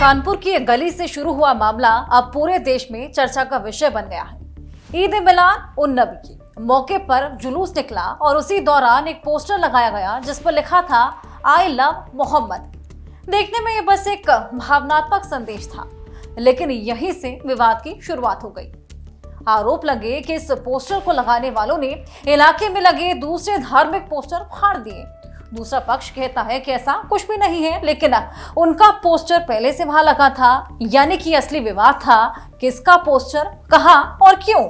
कानपुर की एक गली से शुरू हुआ मामला अब पूरे देश में चर्चा का विषय बन गया है। ईद मिलाद उन नबी की मौके पर जुलूस निकला और उसी दौरान एक पोस्टर लगाया गया जिस पर लिखा था आई लव मोहम्मद। देखने में ये बस एक भावनात्मक संदेश था, लेकिन यहीं से विवाद की शुरुआत हो गई। आरोप लगे कि इस पोस्टर को लगाने वालों ने इलाके में लगे दूसरे धार्मिक पोस्टर फाड़ दिए। दूसरा पक्ष कहता है कि ऐसा कुछ भी नहीं है, लेकिन उनका पोस्टर पहले से वहां लगा था, यानी कि असली विवाद था किसका पोस्टर कहां और क्यों।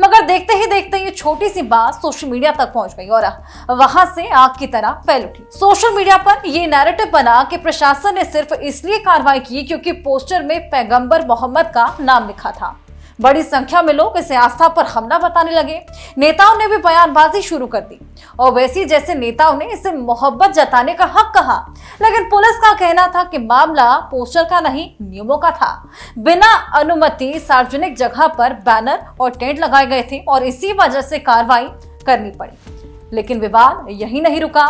मगर देखते ही देखते ये छोटी सी बात सोशल मीडिया तक पहुंच गई और वहां से आग की तरह फैल उठी। सोशल मीडिया पर ये नैरेटिव बना कि प्रशासन ने सिर्फ इसलिए कार्रवाई की क्योंकि पोस्टर में पैगंबर मोहम्मद का नाम लिखा था। बड़ी संख्या में लोग इसे आस्था पर हमला बताने लगे। नेताओं ने भी बयानबाजी शुरू कर दी और वैसी जैसे नेताओं ने इसे मोहब्बत जताने का हक कहा, लेकिन पुलिस का कहना था कि मामला पोस्टर का नहीं नियमों का था। बिना अनुमति सार्वजनिक जगह पर बैनर और टेंट लगाए गए थे और इसी वजह से कार्रवाई करनी पड़ी। लेकिन विवाद यही नहीं रुका।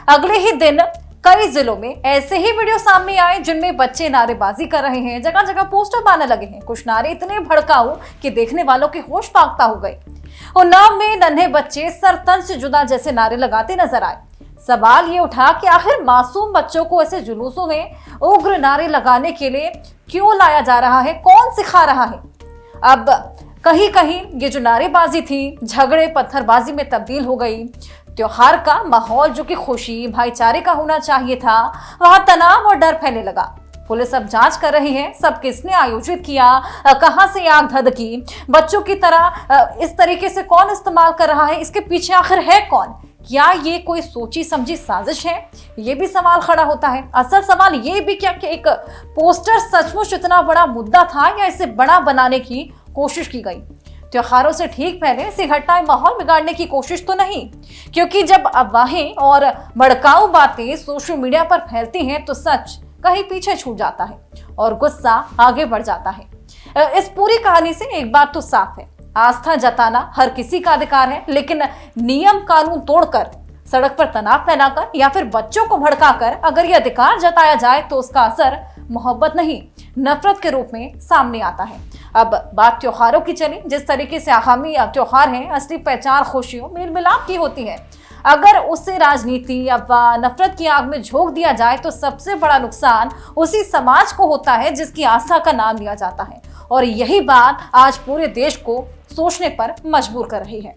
अगले ही दिन कई जिलों में ऐसे ही वीडियो सामने आए जिनमें बच्चे नारेबाजी कर रहे हैं, जगह जगह पोस्टर बांधने लगे हैं। कुछ नारे इतने भड़काऊ कि देखने वालों के होश फाख्ता हो गए। उन्नाव में नन्हे बच्चे सर तन से जुदा जैसे नारे लगाते नजर आए। सवाल ये उठा कि आखिर मासूम बच्चों को ऐसे जुलूसों में उग्र नारे लगाने के लिए क्यों लाया जा रहा है, कौन सिखा रहा है। अब कहीं कहीं ये जो नारेबाजी थी झगड़े पत्थरबाजी में तब्दील हो गई। त्योहार का माहौल जो कि खुशी भाईचारे का होना चाहिए था, वहां तनाव और डर फैलने लगा। पुलिस अब जांच कर रही है सब किसने आयोजित किया, कहां से आग धधकी, बच्चों की तरह इस तरीके से कौन इस्तेमाल कर रहा है, इसके पीछे आखिर है कौन। क्या ये कोई सोची समझी साजिश है, ये भी सवाल खड़ा होता है। असल सवाल ये भी क्या कि एक पोस्टर सचमुच इतना बड़ा मुद्दा था या इसे बड़ा बनाने की कोशिश की गई। त्योहारों से ठीक पहले ऐसी घटनाएं माहौल बिगाड़ने की कोशिश तो नहीं, क्योंकि जब अफवाहें और भड़काऊ बातें सोशल मीडिया पर फैलती हैं तो सच कहीं पीछे छूट जाता है और गुस्सा आगे बढ़ जाता है। इस पूरी कहानी से एक बात तो साफ है, आस्था जताना हर किसी का अधिकार है, लेकिन नियम कानून तोड़कर सड़क पर तनाव फैलाकर या फिर बच्चों को भड़काकर अगर यह अधिकार जताया जाए तो उसका असर मोहब्बत नहीं नफरत के रूप में सामने आता है। अब बात त्योहारों की चली, जिस तरीके से आगामी त्योहार है असली पहचान खुशियों मेल मिलाप की होती है। अगर उससे राजनीति या नफरत की आग में झोंक दिया जाए तो सबसे बड़ा नुकसान उसी समाज को होता है जिसकी आस्था का नाम लिया जाता है। और यही बात आज पूरे देश को सोचने पर मजबूर कर रही है।